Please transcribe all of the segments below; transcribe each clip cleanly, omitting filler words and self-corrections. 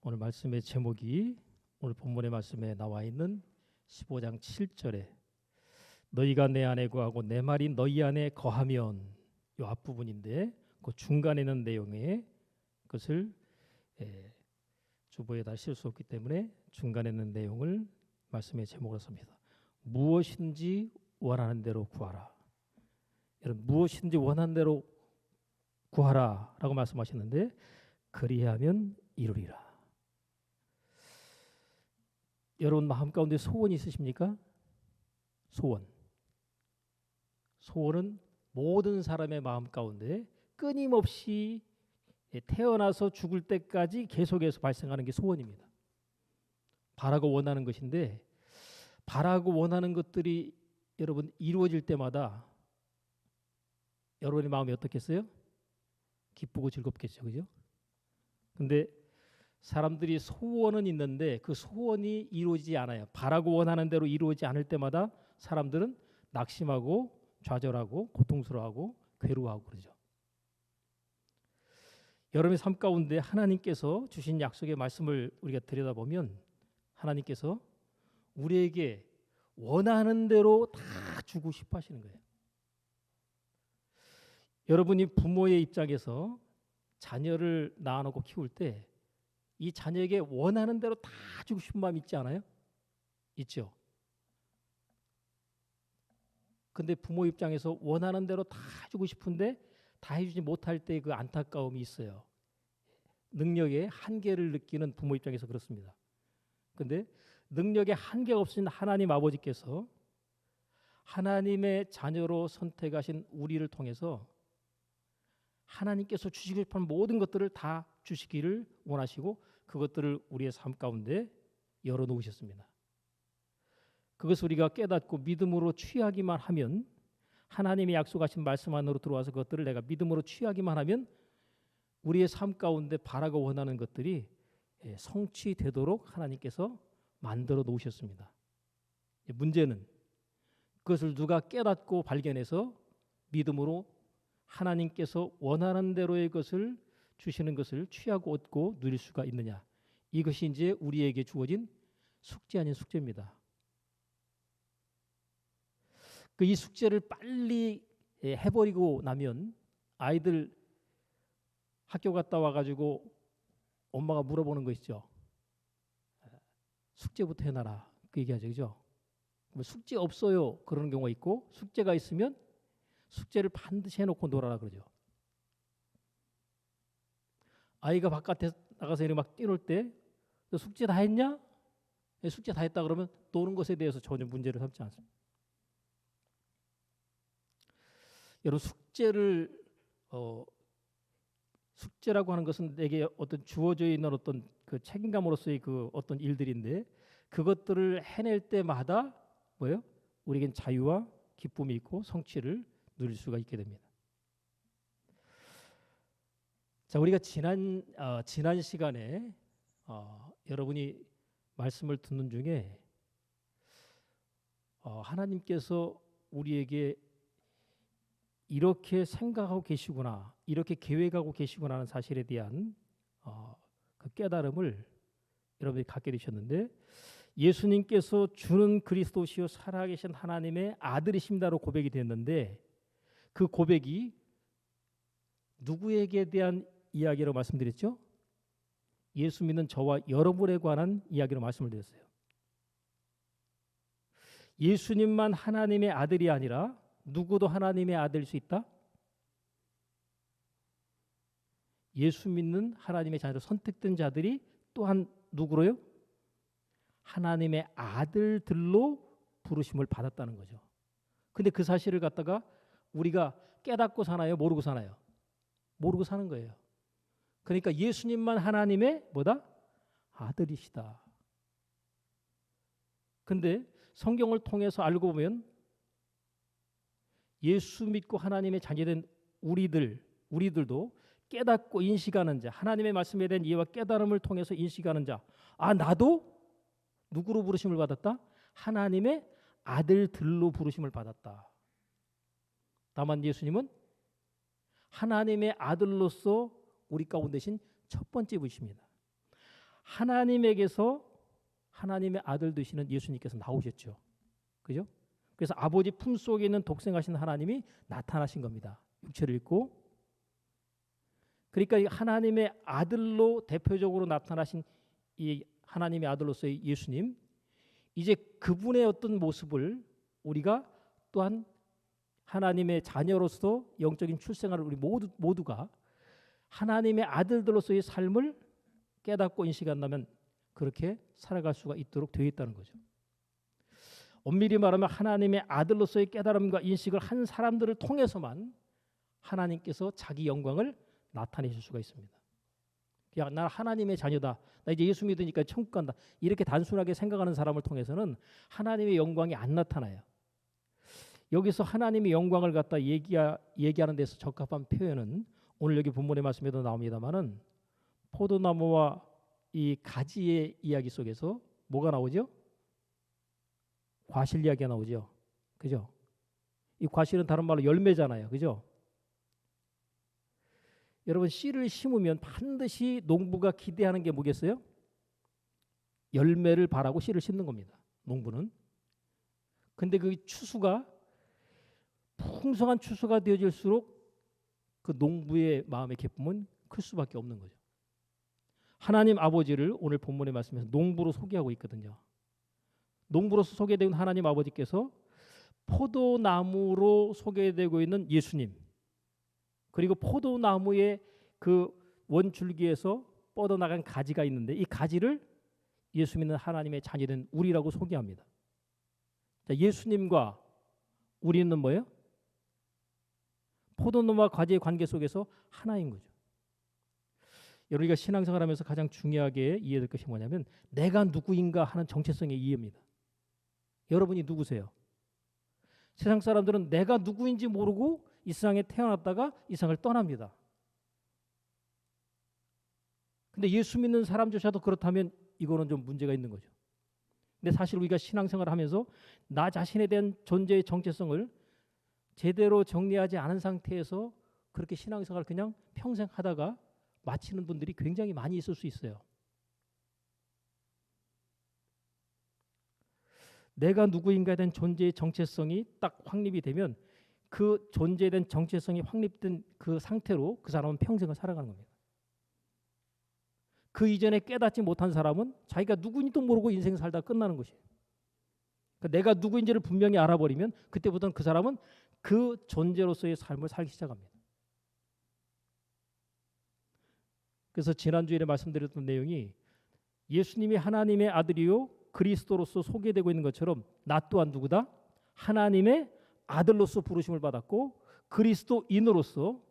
오늘 말씀의 제목이 오늘 본문의 말씀에 나와 있는 15장 7절에 너희가 내 안에 거하고 내 말이 너희 안에 거하면, 이 앞부분인데 그 중간에 있는 내용에 그것을 주보에다 실 수 없기 때문에 중간에 있는 내용을 말씀의 제목으로 씁니다. 무엇인지 원하는 대로 구하라. 여러분, 무엇인지 원하는 대로 구하라 라고 말씀하셨는데, 그리하면 이루리라. 여러분 마음 가운데 소원이 있으십니까? 소원은 모든 사람의 마음 가운데 끊임없이 태어나서 죽을 때까지 계속해서 발생하는 게 소원입니다. 바라고 원하는 것인데, 바라고 원하는 것들이 여러분 이루어질 때마다 여러분의 마음이 어떻겠어요? 기쁘고 즐겁겠죠, 그죠? 근데 사람들이 소원은 있는데 그 소원이 이루어지지 않아요. 바라고 원하는 대로 이루어지지 않을 때마다 사람들은 낙심하고 좌절하고 고통스러워하고 괴로워하고 그러죠. 여러분의 삶 가운데 하나님께서 주신 약속의 말씀을 우리가 들여다보면 하나님께서 우리에게 원하는 대로 다 주고 싶어 하시는 거예요. 여러분이 부모의 입장에서 자녀를 낳아놓고 키울 때 이 자녀에게 원하는 대로 다 주고 싶은 마음 있지 않아요? 있죠. 근데 부모 입장에서 원하는 대로 다 주고 싶은데 다 해주지 못할 때 그 안타까움이 있어요. 능력의 한계를 느끼는 부모 입장에서 그렇습니다. 근데 능력의 한계가 없으신 하나님 아버지께서 하나님의 자녀로 선택하신 우리를 통해서 하나님께서 주시고 싶은 모든 것들을 다 주시기를 원하시고 그것들을 우리의 삶 가운데 열어놓으셨습니다. 그것을 우리가 깨닫고 믿음으로 취하기만 하면, 하나님의 약속하신 말씀 안으로 들어와서 그것들을 내가 믿음으로 취하기만 하면 우리의 삶 가운데 바라고 원하는 것들이 성취되도록 하나님께서 만들어 놓으셨습니다. 문제는 그것을 누가 깨닫고 발견해서 믿음으로 하나님께서 원하는 대로의 것을 주시는 것을 취하고 얻고 누릴 수가 있느냐. 이것이 이제 우리에게 주어진 숙제 아닌 숙제입니다. 이 숙제를 빨리 해버리고 나면 아이들 학교 갔다 와가지고 엄마가 물어보는 거 있죠. 숙제부터 해놔라. 그 얘기하죠. 그죠? 숙제 없어요. 그러는 경우가 있고, 숙제가 있으면 숙제를 반드시 해놓고 놀아라 그러죠. 아이가 바깥에 나가서 이렇게 막 뛰놀 때 너 숙제 다 했냐? 숙제 다 했다 그러면 노는 것에 대해서 전혀 문제를 삼지 않습니다. 여러분, 숙제라고 하는 것은 내게 어떤 주어져 있는 어떤 그 책임감으로서의 그 어떤 일들인데, 그것들을 해낼 때마다 뭐예요? 우리에겐 자유와 기쁨이 있고 성취를 누릴 수가 있게 됩니다. 자, 우리가 지난 시간에 여러분이 말씀을 듣는 중에 하나님께서 우리에게 이렇게 생각하고 계시구나, 이렇게 계획하고 계시구나 하는 사실에 대한 그 깨달음을 여러분이 갖게 되셨는데, 예수님께서 주는 그리스도시요 살아계신 하나님의 아들이십니다로 고백이 됐는데, 그 고백이 누구에게 대한 이야기로 말씀드렸죠? 예수 믿는 저와 여러분에 관한 이야기로 말씀을 드렸어요. 예수님만 하나님의 아들이 아니라 누구도 하나님의 아들일 수 있다? 예수 믿는 하나님의 자녀로 선택된 자들이 또한 누구로요? 하나님의 아들들로 부르심을 받았다는 거죠. 근데 그 사실을 갖다가 우리가 깨닫고 사나요? 모르고 사나요? 모르고 사는 거예요. 그러니까 예수님만 하나님의 뭐다? 아들이시다. 근데 성경을 통해서 알고 보면 예수 믿고 하나님의 자녀된 우리들도 깨닫고 인식하는 자, 하나님의 말씀에 대한 이해와 깨달음을 통해서 인식하는 자, 나도 누구로 부르심을 받았다? 하나님의 아들들로 부르심을 받았다. 다만 예수님은 하나님의 아들로서 우리 가운데 신 첫 번째 분이십니다. 하나님에게서 하나님의 아들 되시는 예수님께서 나오셨죠. 그죠? 그래서 아버지 품속에 있는 독생하신 하나님이 나타나신 겁니다. 육체를 입고. 그러니까 이 하나님의 아들로 대표적으로 나타나신 이 하나님의 아들로서의 예수님, 이제 그분의 어떤 모습을 우리가 또한 하나님의 자녀로서 영적인 출생하는 우리 모두가 하나님의 아들들로서의 삶을 깨닫고 인식한다면 그렇게 살아갈 수가 있도록 되어 있다는 거죠. 엄밀히 말하면 하나님의 아들로서의 깨달음과 인식을 한 사람들을 통해서만 하나님께서 자기 영광을 나타내실 수가 있습니다. 그냥 나 하나님의 자녀다, 나 이제 예수 믿으니까 천국 간다, 이렇게 단순하게 생각하는 사람을 통해서는 하나님의 영광이 안 나타나요. 여기서 하나님의 영광을 갖다 얘기하는 데서 적합한 표현은 오늘 여기 본문의 말씀에도 나옵니다마는 포도나무와 이 가지의 이야기 속에서 뭐가 나오죠? 과실 이야기가 나오죠. 그죠? 이 과실은 다른 말로 열매잖아요. 그죠? 여러분, 씨를 심으면 반드시 농부가 기대하는 게 뭐겠어요? 열매를 바라고 씨를 심는 겁니다. 농부는. 근데 그 추수가 풍성한 추수가 되어질수록 그 농부의 마음의 기쁨은 클 수밖에 없는 거죠. 하나님 아버지를 오늘 본문의 말씀에서 농부로 소개하고 있거든요. 농부로서 소개되는 하나님 아버지께서 포도나무로 소개되고 있는 예수님, 그리고 포도나무의 그 원줄기에서 뻗어나간 가지가 있는데 이 가지를 예수 믿는 하나님의 자녀된 우리라고 소개합니다. 자, 예수님과 우리는 뭐예요? 포도나무와 가지의 관계 속에서 하나인 거죠. 우리가 신앙생활하면서 가장 중요하게 이해될 것이 뭐냐면 내가 누구인가 하는 정체성의 이해입니다. 여러분이 누구세요? 세상 사람들은 내가 누구인지 모르고 이 세상에 태어났다가 이 세상을 떠납니다. 근데 예수 믿는 사람조차도 그렇다면 이거는 좀 문제가 있는 거죠. 근데 사실 우리가 신앙생활을 하면서 나 자신에 대한 존재의 정체성을 제대로 정리하지 않은 상태에서 그렇게 신앙생활을 그냥 평생 하다가 마치는 분들이 굉장히 많이 있을 수 있어요. 내가 누구인가에 대한 존재의 정체성이 딱 확립이 되면 그 존재에 대한 정체성이 확립된 그 상태로 그 사람은 평생을 살아가는 겁니다. 그 이전에 깨닫지 못한 사람은 자기가 누구인지도 모르고 인생 살다 끝나는 것이에요. 그러니까 내가 누구인지를 분명히 알아버리면 그때부터는 그 사람은 그 존재로서의 삶을 살기 시작합니다. 그래서 지난주에 말씀드렸던 내용이 예수님이 하나님의 아들이요 그리스도로서 소개되고 있는 것처럼 나 또한 누구다? 하나님의 아들로서 부르심을 받았고 그리스도인으로서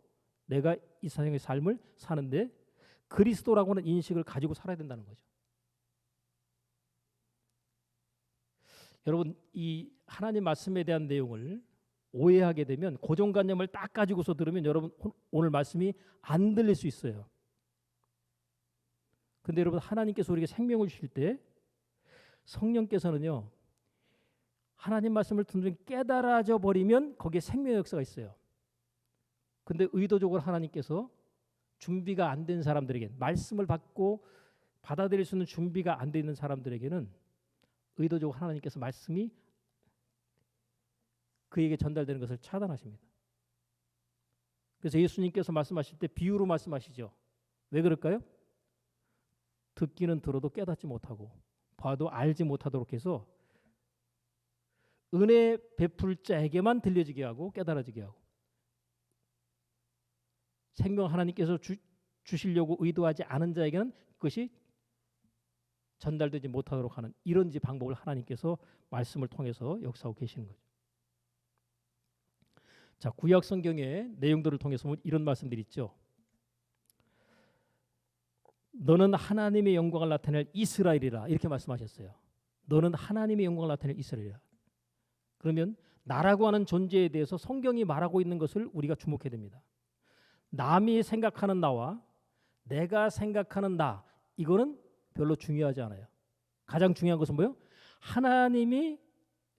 내가 이 세상의 삶을 사는데 그리스도라고 하는 인식을 가지고 살아야 된다는 거죠. 여러분, 이 하나님 말씀에 대한 내용을 오해하게 되면 고정관념을 딱 가지고서 들으면 여러분 오늘 말씀이 안 들릴 수 있어요. 근데 여러분, 하나님께서 우리에게 생명을 주실 때 성령께서는요, 하나님 말씀을 듣는 깨달아져 버리면 거기에 생명의 역사가 있어요. 근데 의도적으로 하나님께서 준비가 안 된 사람들에게, 말씀을 받고 받아들일 수 있는 준비가 안 돼 있는 사람들에게는 의도적으로 하나님께서 말씀이 그에게 전달되는 것을 차단하십니다. 그래서 예수님께서 말씀하실 때 비유로 말씀하시죠. 왜 그럴까요? 듣기는 들어도 깨닫지 못하고 봐도 알지 못하도록 해서 은혜 베풀 자에게만 들려지게 하고 깨달아지게 하고 생명 하나님께서 주시려고 의도하지 않은 자에게는 그것이 전달되지 못하도록 하는 이런 방법을 하나님께서 말씀을 통해서 역사하고 계시는 거죠. 자, 구약 성경의 내용들을 통해서 이런 말씀들이 있죠. 너는 하나님의 영광을 나타낼 이스라엘이라 이렇게 말씀하셨어요. 너는 하나님의 영광을 나타낼 이스라엘이라. 그러면 나라고 하는 존재에 대해서 성경이 말하고 있는 것을 우리가 주목해야 됩니다. 남이 생각하는 나와 내가 생각하는 나, 이거는 별로 중요하지 않아요. 가장 중요한 것은 뭐예요? 하나님이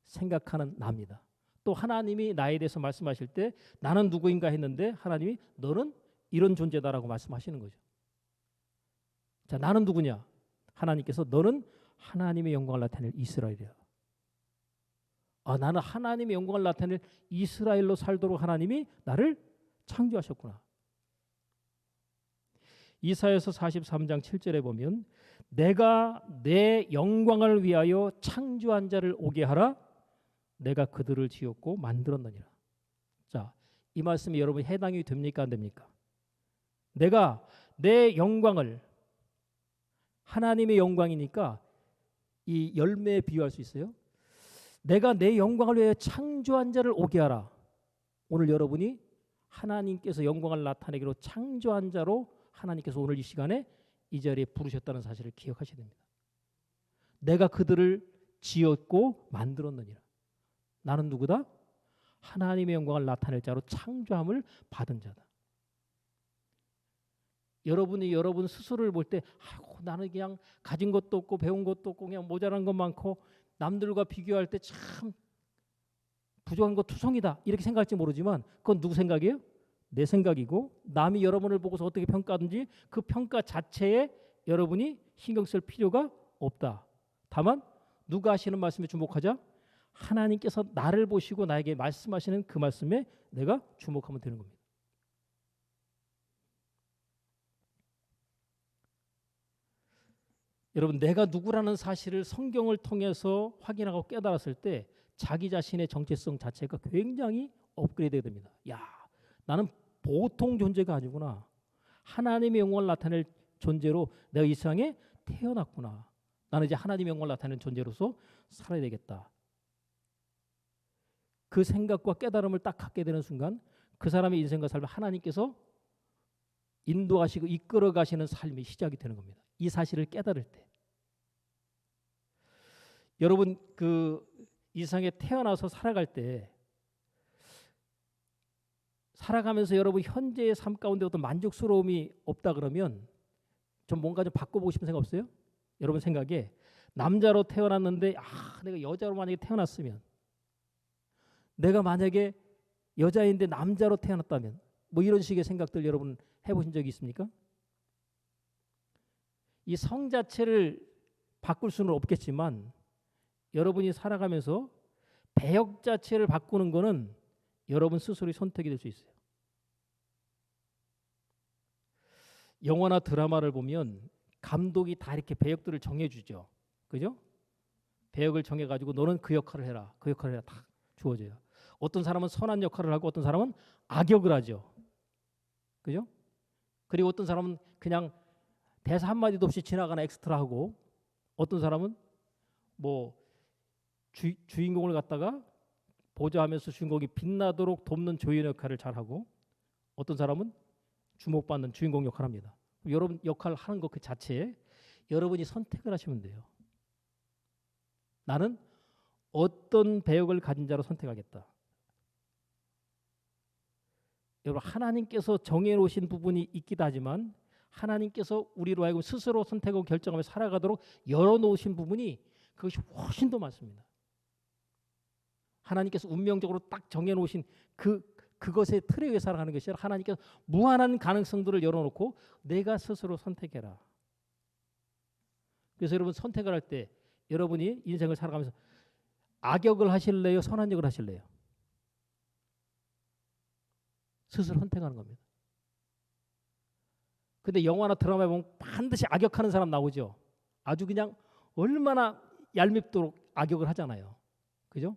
생각하는 나입니다. 또 하나님이 나에 대해서 말씀하실 때 나는 누구인가 했는데 하나님이 너는 이런 존재다라고 말씀하시는 거죠. 자, 나는 누구냐? 하나님께서 너는 하나님의 영광을 나타낼 이스라엘이야. 아, 나는 하나님의 영광을 나타낼 이스라엘로 살도록 하나님이 나를 창조하셨구나. 이사야서 43장 7절에 보면 내가 내 영광을 위하여 창조한 자를 오게 하라. 내가 그들을 지었고 만들었느니라. 자, 이 말씀이 여러분 해당이 됩니까 안 됩니까? 내가 내 영광을, 하나님의 영광이니까 이 열매에 비유할 수 있어요. 내가 내 영광을 위해 창조한 자를 오게 하라. 오늘 여러분이 하나님께서 영광을 나타내기로 창조한 자로 하나님께서 오늘 이 시간에 이 자리에 부르셨다는 사실을 기억하셔야 됩니다. 내가 그들을 지었고 만들었느니라. 나는 누구다? 하나님의 영광을 나타낼 자로 창조함을 받은 자다. 여러분이 여러분 스스로를 볼 때 아이고 나는 그냥 가진 것도 없고 배운 것도 없고 그냥 모자란 것 많고 남들과 비교할 때 참 부족한 거 투성이다 이렇게 생각할지 모르지만 그건 누구 생각이에요? 내 생각이고 남이 여러분을 보고서 어떻게 평가하든지 그 평가 자체에 여러분이 신경 쓸 필요가 없다. 다만 누가 하시는 말씀에 주목하자. 하나님께서 나를 보시고 나에게 말씀하시는 그 말씀에 내가 주목하면 되는 겁니다. 여러분 내가 누구라는 사실을 성경을 통해서 확인하고 깨달았을 때 자기 자신의 정체성 자체가 굉장히 업그레이드 됩니다. 야, 나는 보통 존재가 아니구나. 하나님의 영광을 나타낼 존재로 내가 이 세상에 태어났구나. 나는 이제 하나님의 영광을 나타내는 존재로서 살아야 되겠다. 그 생각과 깨달음을 딱 갖게 되는 순간 그 사람의 인생과 삶을 하나님께서 인도하시고 이끌어 가시는 삶이 시작이 되는 겁니다. 이 사실을 깨달을 때. 여러분 이 세상에 태어나서 살아갈 때 살아가면서 여러분 현재의 삶 가운데 어떤 만족스러움이 없다 그러면 좀 뭔가 좀 바꿔보고 싶은 생각 없어요? 여러분 생각에 남자로 태어났는데 내가 여자로 만약에 태어났으면 내가 만약에 여자인데 남자로 태어났다면 뭐 이런 식의 생각들 여러분 해보신 적이 있습니까? 이 성 자체를 바꿀 수는 없겠지만 여러분이 살아가면서 배역 자체를 바꾸는 거는 여러분 스스로의 선택이 될 수 있어요. 영화나 드라마를 보면 감독이 다 이렇게 배역들을 정해주죠. 그죠? 배역을 정해가지고 너는 그 역할을 해라. 그 역할을 해라. 다 주어져요. 어떤 사람은 선한 역할을 하고 어떤 사람은 악역을 하죠. 그죠? 그리고 어떤 사람은 그냥 대사 한마디도 없이 지나가는 엑스트라하고 어떤 사람은 뭐 주인공을 갖다가 보좌하면서 주인공이 빛나도록 돕는 조연 역할을 잘하고 어떤 사람은 주목받는 주인공 역할을 합니다. 여러분 역할을 하는 것 그 자체에 여러분이 선택을 하시면 돼요. 나는 어떤 배역을 가진 자로 선택하겠다. 여러분 하나님께서 정해놓으신 부분이 있기도 하지만 하나님께서 우리로 하여금 스스로 선택하고 결정하며 살아가도록 열어놓으신 부분이 그것이 훨씬 더 많습니다. 하나님께서 운명적으로 딱 정해놓으신 그것의 틀에 의해 살아가는 것이 아니라 하나님께서 무한한 가능성들을 열어놓고 내가 스스로 선택해라. 그래서 여러분 선택을 할 때 여러분이 인생을 살아가면서 악역을 하실래요? 선한 역을 하실래요? 스스로 선택하는 겁니다. 근데 영화나 드라마에 보면 반드시 악역하는 사람 나오죠. 아주 그냥 얼마나 얄밉도록 악역을 하잖아요. 그죠?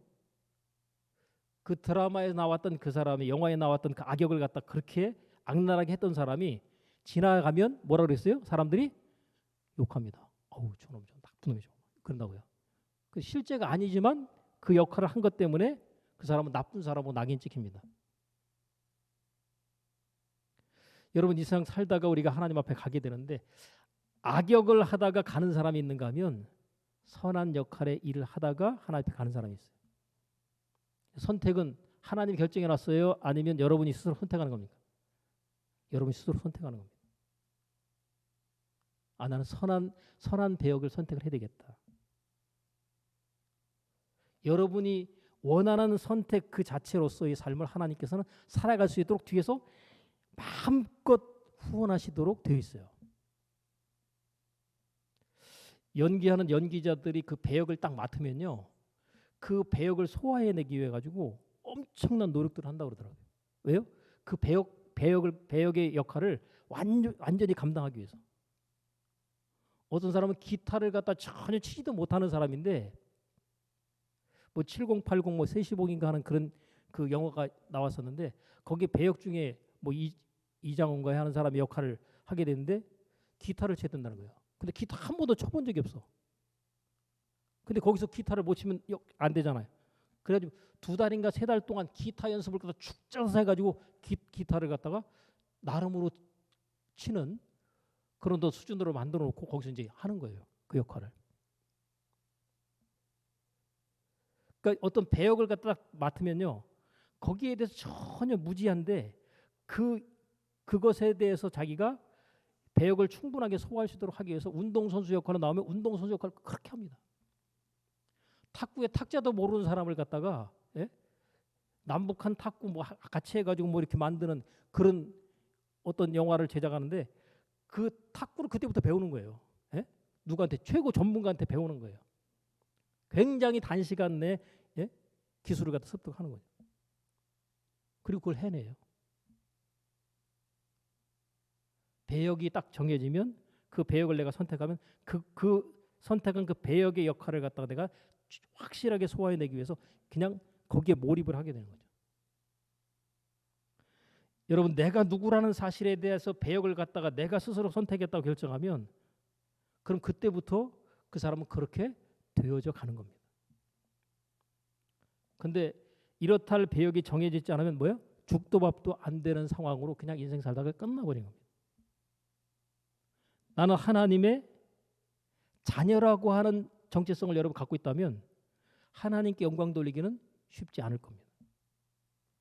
그 드라마에 나왔던 그 사람이 영화에 나왔던 그 악역을 갖다 그렇게 악랄하게 했던 사람이 지나가면 뭐라 그랬어요? 사람들이 욕합니다. 어우 저놈 좀 나쁜 놈이죠. 그런다고요. 그 실제가 아니지만 그 역할을 한 것 때문에 그 사람은 나쁜 사람으로 낙인 찍힙니다. 여러분 이 세상 살다가 우리가 하나님 앞에 가게 되는데 악역을 하다가 가는 사람이 있는가 하면 선한 역할의 일을 하다가 하나님 앞에 가는 사람이 있어요. 선택은 하나님이 결정해놨어요? 아니면 여러분이 스스로 선택하는 겁니까? 여러분이 스스로 선택하는 겁니다. 나는 선한 배역을 선택을 해야 되겠다. 여러분이 원하는 선택 그 자체로서의 삶을 하나님께서는 살아갈 수 있도록 뒤에서 마음껏 후원하시도록 되어 있어요. 연기하는 연기자들이 그 배역을 딱 맡으면요, 그 배역을 소화해내기 위해 가지고 엄청난 노력들을 한다고 그러더라고요. 왜요? 그 배역의 역할을 완전히 감당하기 위해서. 어떤 사람은 기타를 갖다 전혀 치지도 못하는 사람인데 뭐 7080 뭐 세시봉인가 하는 그런 그 영화가 나왔었는데 거기 배역 중에 뭐 이장훈가 하는 사람의 역할을 하게 되는데 기타를 쳐야 된다는 거예요. 근데 기타 한 번도 쳐본 적이 없어. 근데 거기서 기타를 못 치면 안 되잖아요. 그래가지고 2달인가 3달 동안 기타 연습을 갖다 축 짜서 해가지고 기타를 갖다가 나름으로 치는 그런 더 수준으로 만들어 놓고 거기서 이제 하는 거예요. 그 역할을. 그러니까 어떤 배역을 갖다 맡으면요, 거기에 대해서 전혀 무지한데 그것에 대해서 자기가 배역을 충분하게 소화할 수 있도록 하기 위해서 운동선수 역할로 나오면 운동선수 역할을 그렇게 합니다. 탁구의 탁자도 모르는 사람을 갖다가 남북한 탁구 뭐 같이 해가지고 뭐 이렇게 만드는 그런 어떤 영화를 제작하는데 그 탁구를 그때부터 배우는 거예요. 누구한테? 최고 전문가한테 배우는 거예요. 굉장히 단시간 내에 기술을 갖다 습득하는 거죠. 그리고 그걸 해내요. 배역이 딱 정해지면 그 배역을 내가 선택하면 그 선택한 그 배역의 역할을 갖다가 내가 확실하게 소화해내기 위해서 그냥 거기에 몰입을 하게 되는 거죠. 여러분, 내가 누구라는 사실에 대해서 배역을 갖다가 내가 스스로 선택했다고 결정하면 그럼 그때부터 그 사람은 그렇게 되어져 가는 겁니다. 근데 이렇다 할 배역이 정해지지 않으면 뭐예요? 죽도 밥도 안 되는 상황으로 그냥 인생 살다가 끝나버린 겁니다. 나는 하나님의 자녀라고 하는 정체성을 여러분 갖고 있다면 하나님께 영광 돌리기는 쉽지 않을 겁니다.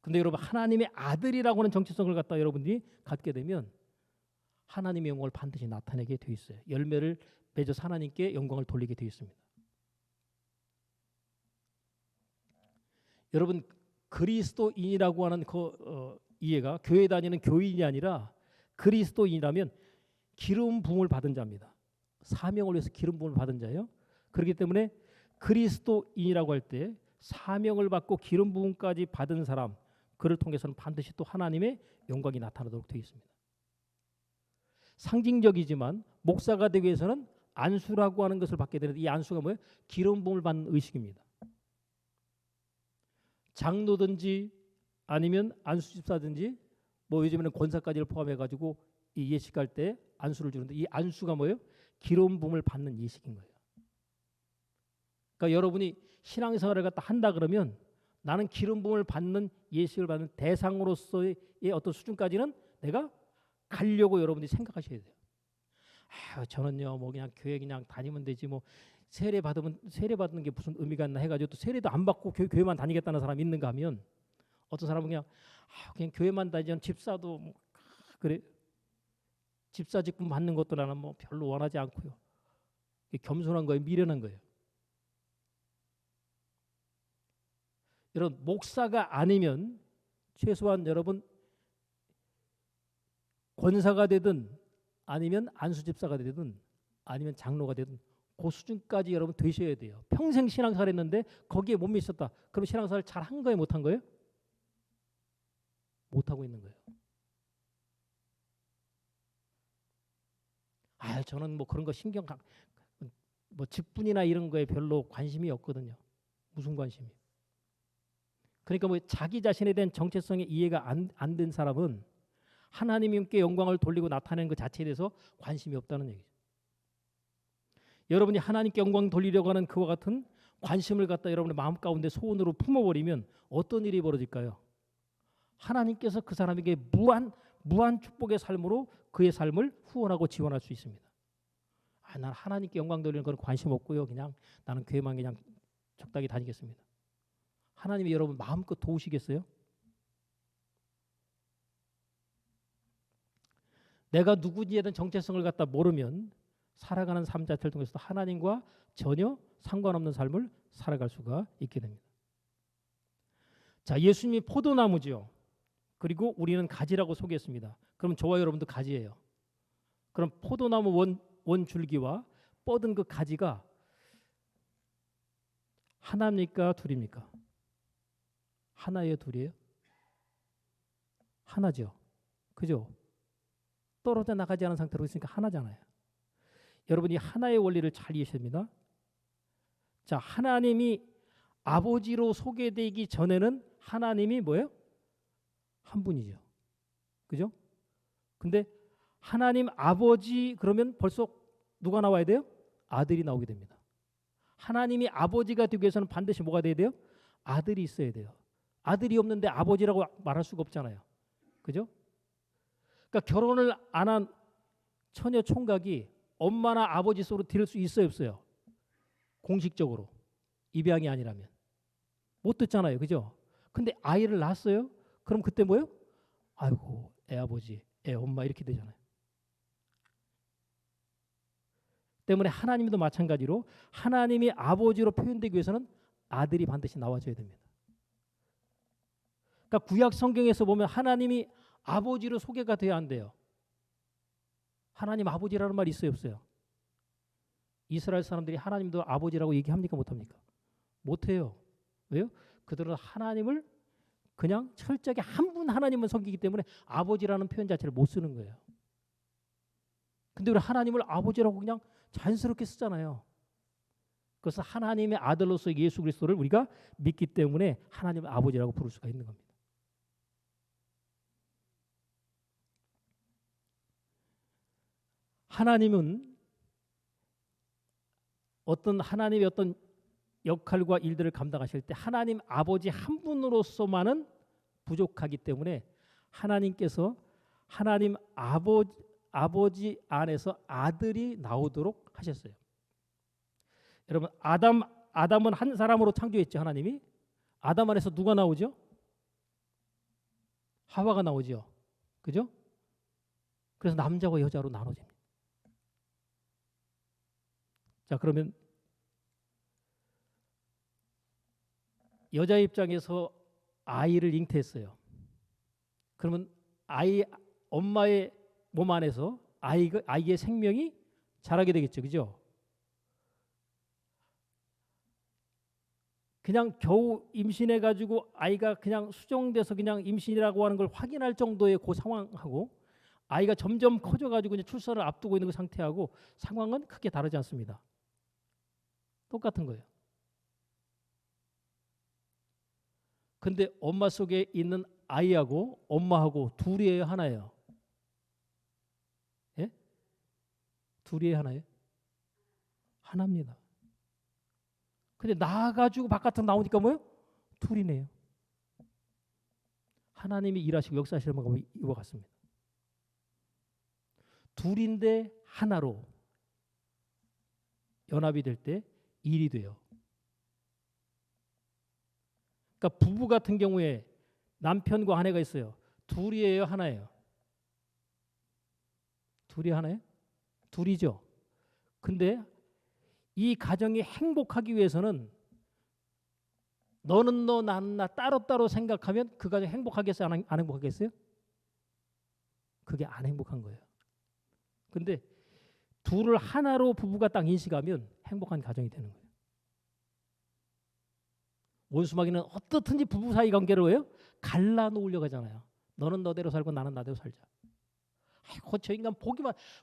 근데 여러분, 하나님의 아들이라고 하는 정체성을 갖다 여러분들이 갖게 되면 하나님의 영광을 반드시 나타내게 돼 있어요. 열매를 맺어서 하나님께 영광을 돌리게 돼 있습니다. 여러분, 그리스도인이라고 하는 이해가 교회 다니는 교인이 아니라 그리스도인이라면 기름 부음을 받은 자입니다. 사명을 위해서 기름 부음을 받은 자예요. 그렇기 때문에 그리스도인이라고 할 때 사명을 받고 기름 부음까지 받은 사람, 그를 통해서는 반드시 또 하나님의 영광이 나타나도록 되어 있습니다. 상징적이지만 목사가 되기 위해서는 안수라고 하는 것을 받게 되는데 이 안수가 뭐예요? 기름 부음을 받는 의식입니다. 장로든지 아니면 안수집사든지 뭐 요즘에는 권사까지를 포함해 가지고 이 예식할 때 안수를 주는데 이 안수가 뭐예요? 기름 부음을 받는 예식인 거예요. 그러니까 여러분이 신앙생활을 갖다 한다 그러면 나는 기름 부음을 받는 예식을 받는 대상으로서의 어떤 수준까지는 내가 가려고 여러분들이 생각하셔야 돼요. 저는요 뭐 그냥 교회 그냥 다니면 되지 뭐 세례 받는 게 무슨 의미가 있나 해가지고 또 세례도 안 받고 교회만 다니겠다는 사람이 있는가 하면 어떤 사람은 그냥 교회만 다니면 집사도 뭐 그래 집사 직분 받는 것도 나는 뭐 별로 원하지 않고요. 겸손한 거예요, 미련한 거예요. 여러분, 목사가 아니면 최소한 여러분 권사가 되든 아니면 안수집사가 되든 아니면 장로가 되든 그 수준까지 여러분 되셔야 돼요. 평생 신앙생활 했는데 거기에 못 미쳤다. 그럼 신앙생활 잘 한 거예요, 못 한 거예요? 못 하고 있는 거예요. 저는 뭐 그런 거 뭐 직분이나 이런 거에 별로 관심이 없거든요. 무슨 관심이? 그러니까 뭐 자기 자신에 대한 정체성의 이해가 안 된 사람은 하나님께 영광을 돌리고 나타내는 것 자체에 대해서 관심이 없다는 얘기죠. 여러분이 하나님께 영광 돌리려고 하는 그와 같은 관심을 갖다 여러분의 마음 가운데 소원으로 품어버리면 어떤 일이 벌어질까요? 하나님께서 그 사람에게 무한 축복의 삶으로 그의 삶을 후원하고 지원할 수 있습니다. 난 하나님께 영광 돌리는 건 관심 없고요. 그냥 나는 교회만 그냥 적당히 다니겠습니다. 하나님이 여러분 마음껏 도우시겠어요? 내가 누구지에 대한 정체성을 갖다 모르면 살아가는 삶 자체를 통해서 하나님과 전혀 상관없는 삶을 살아갈 수가 있게 됩니다. 자, 예수님이 포도나무죠. 그리고 우리는 가지라고 소개했습니다. 그럼 저와 여러분도 가지예요. 그럼 포도나무 원 줄기와 뻗은 그 가지가 하나입니까? 둘입니까? 하나예요? 둘이에요? 하나죠. 그죠? 떨어져 나가지 않은 상태로 있으니까 하나잖아요. 여러분이 하나의 원리를 잘 이해하셔야 됩니다. 자, 하나님이 아버지로 소개되기 전에는 하나님이 뭐예요? 한 분이죠. 그죠? 근데 하나님 아버지 그러면 벌써 누가 나와야 돼요? 아들이 나오게 됩니다. 하나님이 아버지가 되기 위해서는 반드시 뭐가 돼야 돼요? 아들이 있어야 돼요. 아들이 없는데 아버지라고 말할 수가 없잖아요. 그죠? 그러니까 결혼을 안 한 처녀 총각이 엄마나 아버지 속으로 들을 수 있어요, 없어요? 공식적으로 입양이 아니라면 못 듣잖아요, 그죠? 근데 아이를 낳았어요? 그럼 그때 뭐예요? 아이고, 애 아버지, 애 엄마 이렇게 되잖아요. 때문에 하나님도 마찬가지로 하나님이 아버지로 표현되기 위해서는 아들이 반드시 나와줘야 됩니다. 그러니까 구약 성경에서 보면 하나님이 아버지로 소개가 돼야 한대요. 하나님 아버지라는 말이 있어요, 없어요? 이스라엘 사람들이 하나님도 아버지라고 얘기합니까, 못합니까? 못해요. 왜요? 그들은 하나님을 그냥 철저하게 한 분 하나님을 섬기기 때문에 아버지라는 표현 자체를 못 쓰는 거예요. 근데 우리 하나님을 아버지라고 그냥 자연스럽게 쓰잖아요. 그래서 하나님의 아들로서 예수 그리스도를 우리가 믿기 때문에 하나님을 아버지라고 부를 수가 있는 겁니다. 하나님은 하나님의 어떤 역할과 일들을 감당하실 때 하나님 아버지 한 분으로서만은 부족하기 때문에 하나님께서 하나님 아버지 안에서 아들이 나오도록 하셨어요. 여러분 아담은 한 사람으로 창조했죠. 하나님이. 아담 안에서 누가 나오죠? 하와가 나오죠. 그죠? 그래서 남자와 여자로 나눠집니다. 자, 그러면 여자 입장에서 아이를 잉태했어요. 그러면 엄마의 몸 안에서 아이의 생명이 자라게 되겠죠. 그죠? 그냥 겨우 임신해가지고 아이가 그냥 수정돼서 그냥 임신이라고 하는 걸 확인할 정도의 그 상황하고 아이가 점점 커져가지고 이제 출산을 앞두고 있는 그 상태하고 상황은 크게 다르지 않습니다. 똑같은 거예요. 근데 엄마 속에 있는 아이하고 엄마하고 둘이에요, 하나예요? 예? 둘이에요, 하나예요? 하나입니다. 근데 나가지고 바깥으로 나오니까 뭐예요? 둘이네요. 하나님이 일하시고 역사하시는 방법이 이와 같습니다. 둘인데 하나로 연합이 될 때 일이 돼요. 그러니까 부부 같은 경우에 남편과 아내가 있어요. 둘이에요, 하나예요? 둘이 하나예요? 둘이죠. 근데 이 가정이 행복하기 위해서는 너는 너, 나는 나 따로따로 생각하면 그 가정 행복하겠어요? 안 행복하겠어요? 그게 안 행복한 거예요. 근데 둘을 하나로 부부가 딱 인식하면 행복한 가정이 되는 거예요. 원수마귀는 어떻든지 부부 사이 관계를 해요? 갈라놓으려고 하잖아요. 너는 너대로 살고 나는 나대로 살자. 아이고 저 인간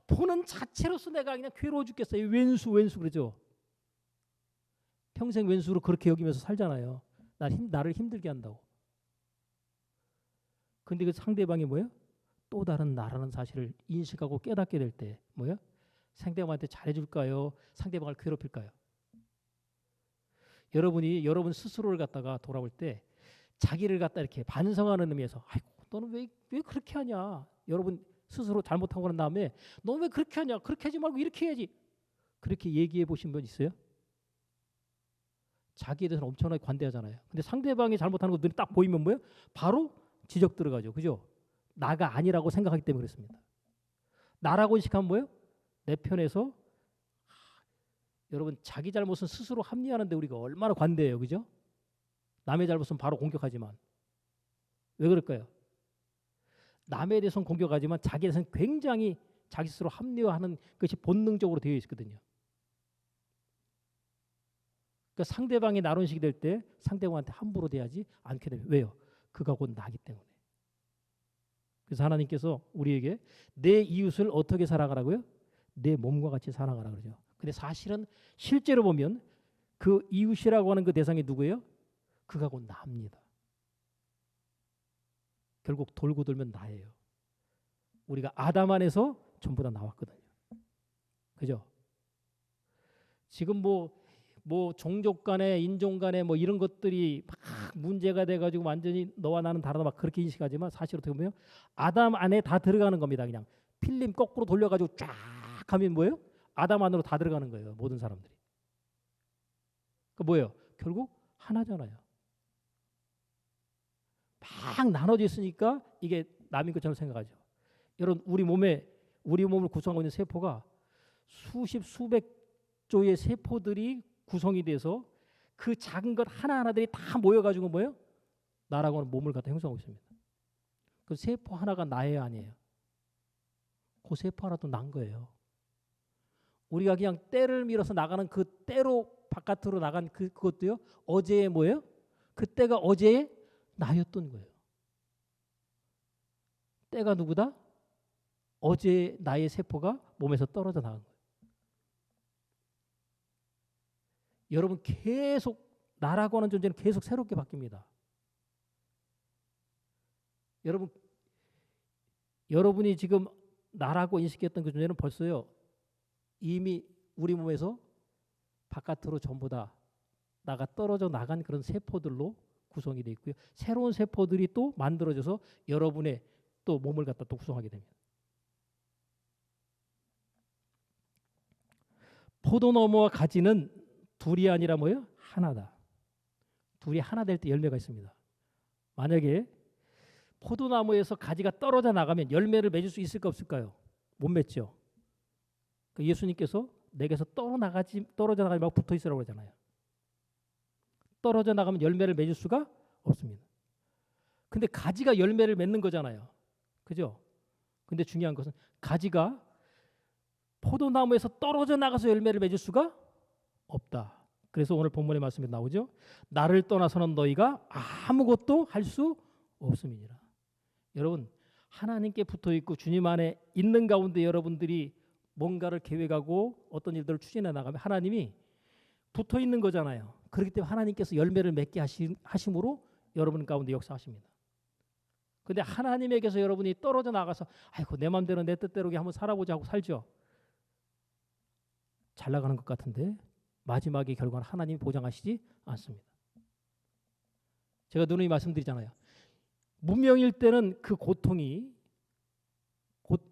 보는 자체로서 내가 그냥 괴로워 죽겠어요. 왼수 그러죠. 평생 왼수로 그렇게 여기면서 살잖아요. 나를 힘들게 한다고. 근데 그 상대방이 뭐예요? 또 다른 나라는 사실을 인식하고 깨닫게 될 때 뭐예요? 상대방한테 잘해줄까요? 상대방을 괴롭힐까요? 여러분 스스로를 갖다가 돌아볼 때 자기를 갖다 이렇게 반성하는 의미에서 아이고 너는 왜 그렇게 하냐? 여러분 스스로 잘못하고 난 다음에 너는 왜 그렇게 하냐? 그렇게 하지 말고 이렇게 해야지. 그렇게 얘기해 보신 분 있어요? 자기에 대해서는 엄청나게 관대하잖아요. 근데 상대방이 잘못하는 거 눈에 딱 보이면 뭐예요? 바로 지적 들어가죠. 그죠? 나가 아니라고 생각하기 때문에 그렇습니다. 나라고 인식하면 뭐예요? 내 편에서 여러분 자기 잘못은 스스로 합리화하는데 우리가 얼마나 관대해요. 그죠? 남의 잘못은 바로 공격하지만 왜 그럴까요? 남에 대해서는 공격하지만 자기에 대해서는 굉장히 자기 스스로 합리화하는 것이 본능적으로 되어 있거든요. 그러니까 상대방이 나론식이 될 때 상대방한테 함부로 대하지 않게 되면 왜요? 그가 곧 나기 때문에. 그래서 하나님께서 우리에게 내 이웃을 어떻게 사랑하라고요? 내 몸과 같이 사랑하라 그러죠. 근데 사실은 실제로 보면 그 이웃이라고 하는 그 대상이 누구예요? 그가 곧 나입니다. 결국 돌고 돌면 나예요. 우리가 아담 안에서 전부 다 나왔거든요. 그죠? 지금 뭐 종족 간에 인종 간에 뭐 이런 것들이 막 문제가 돼가지고 완전히 너와 나는 다르다 막 그렇게 인식하지만 사실 어떻게 보면 아담 안에 다 들어가는 겁니다. 그냥 필름 거꾸로 돌려가지고 쫙 하면 뭐예요? 아담 안으로 다 들어가는 거예요. 모든 사람들이. 그 뭐예요? 결국 하나잖아요. 막 나눠져 있으니까 이게 남인 것처럼 생각하죠. 여러분 우리 몸을 구성하고 있는 세포가 수십 수백 조의 세포들이 구성이 돼서 그 작은 것 하나하나들이 다 모여가지고 뭐예요? 나라고 하는 몸을 갖다 형성하고 있습니다. 그 세포 하나가 나예요, 아니에요? 그 세포 하나도 난 거예요. 우리가 그냥 때를 밀어서 나가는 그 때로 바깥으로 나간 그것도요. 어제의 뭐예요? 그때가 어제의 나였던 거예요. 때가 누구다? 어제 나의 세포가 몸에서 떨어져 나간 거예요. 여러분 계속 나라고 하는 존재는 계속 새롭게 바뀝니다. 여러분이 지금 나라고 인식했던 그 존재는 벌써요. 이미 우리 몸에서 바깥으로 전부 다 나가 떨어져 나간 그런 세포들로 구성이 되어 있고요. 새로운 세포들이 또 만들어져서 여러분의 또 몸을 갖다 또 구성하게 됩니다. 포도나무와 가지는 둘이 아니라 뭐예요? 하나다. 둘이 하나 될 때 열매가 있습니다. 만약에 포도나무에서 가지가 떨어져 나가면 열매를 맺을 수 있을까 없을까요? 못 맺죠. 예수님께서 내게서 떨어져 나가지 말고 붙어 있으라고 그러잖아요. 떨어져 나가면 열매를 맺을 수가 없습니다. 근데 가지가 열매를 맺는 거잖아요. 그죠? 근데 중요한 것은 가지가 포도나무에서 떨어져 나가서 열매를 맺을 수가 없다. 그래서 오늘 본문의 말씀에 나오죠. 나를 떠나서는 너희가 아무것도 할 수 없음이니라. 여러분 하나님께 붙어 있고 주님 안에 있는 가운데 여러분들이 뭔가를 계획하고 어떤 일들을 추진해 나가면 하나님이 붙어 있는 거잖아요. 그렇기 때문에 하나님께서 열매를 맺게 하심으로 여러분 가운데 역사하십니다. 근데 하나님에게서 여러분이 떨어져 나가서 아이고 내 마음대로 내 뜻대로 한번 살아보자 하고 살죠. 잘 나가는 것 같은데 마지막에 결과는 하나님이 보장하시지 않습니다. 제가 누누이 말씀드리잖아요. 무명일 때는 그 고통이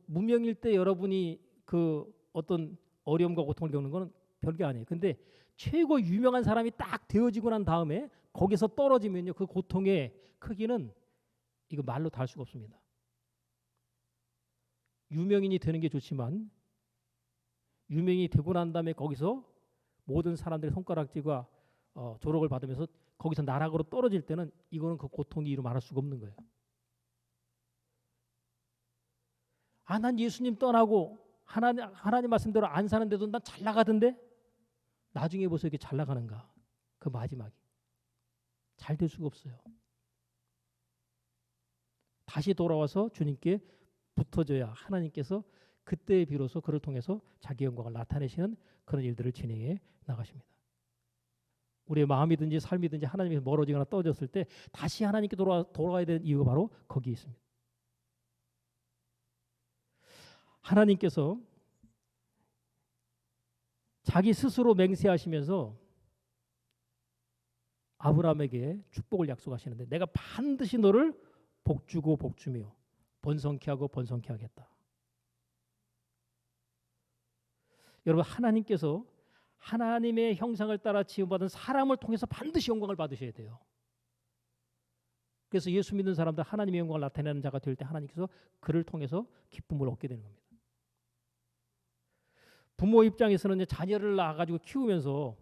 무명일 때 여러분이 그 어떤 어려움과 고통을 겪는 것은 별게 아니에요. 근데 최고 유명한 사람이 딱 되어지고 난 다음에 거기서 떨어지면요. 그 고통의 크기는 이거 말로 다 할 수가 없습니다. 유명인이 되는 게 좋지만 유명인이 되고 난 다음에 거기서 모든 사람들의 손가락질과 조롱을 받으면서 거기서 나락으로 떨어질 때는 이거는 그 고통이 이루 말할 수가 없는 거예요. 난 예수님 떠나고 하나님 말씀대로 안 사는데도 난 잘 나가던데 나중에 보세요. 이게 잘 나가는가? 그 마지막이 잘 될 수가 없어요. 다시 돌아와서 주님께 붙어져야 하나님께서 그때 비로소 그를 통해서 자기 영광을 나타내시는 그런 일들을 진행해 나가십니다. 우리의 마음이든지 삶이든지 하나님에서 멀어지거나 떨어졌을 때 다시 하나님께 돌아가야 되는 이유가 바로 거기에 있습니다. 하나님께서 자기 스스로 맹세하시면서 아브라함에게 축복을 약속하시는데 내가 반드시 너를 복주고 복주며 번성케 하고 번성케 하겠다. 여러분 하나님께서 하나님의 형상을 따라 지음받은 사람을 통해서 반드시 영광을 받으셔야 돼요. 그래서 예수 믿는 사람들 하나님의 영광을 나타내는 자가 될 때 하나님께서 그를 통해서 기쁨을 얻게 되는 겁니다. 부모 입장에서는 자녀를 낳아가지고 키우면서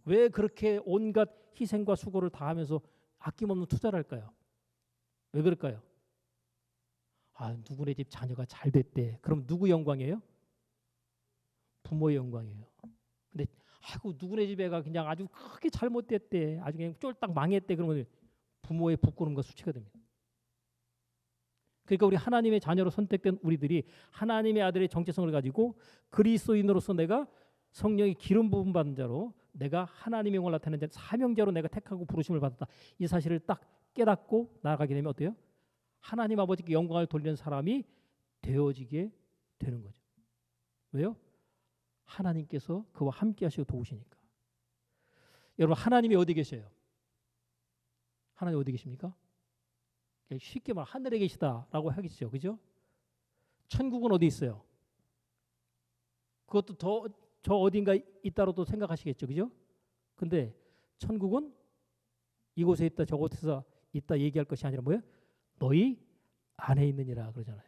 왜 그렇게 온갖 희생과 수고를 다하면서 아낌없는 투자를 할까요? 왜 그럴까요? 누구네 집 자녀가 잘 됐대. 그럼 누구 영광이에요? 부모의 영광이에요. 근데 아이고 누구네 집에가 그냥 아주 크게 잘못됐대, 아주 그냥 쫄딱 망했대, 그러면 부모의 부끄러움과 수치가 됩니다. 그러니까 우리 하나님의 자녀로 선택된 우리들이 하나님의 아들의 정체성을 가지고 그리스도인으로서 내가 성령의 기름 부음 받은 자로 내가 하나님의 영광을 나타내는 자, 사명자로 내가 택하고 부르심을 받았다. 이 사실을 딱 깨닫고 나아가게 되면 어때요? 하나님 아버지께 영광을 돌리는 사람이 되어지게 되는 거죠. 왜요? 하나님께서 그와 함께 하시고 도우시니까. 여러분, 하나님이 어디 계셔요? 하나님 어디 계십니까? 쉽게 말 하늘에 계시다라고 하겠죠. 그죠? 천국은 어디 있어요? 그것도 저 어딘가 있다로도 생각하시겠죠. 그죠? 근데 천국은 이곳에 있다 저곳에서 있다 얘기할 것이 아니라 뭐예요? 너희 안에 있느니라 그러잖아요.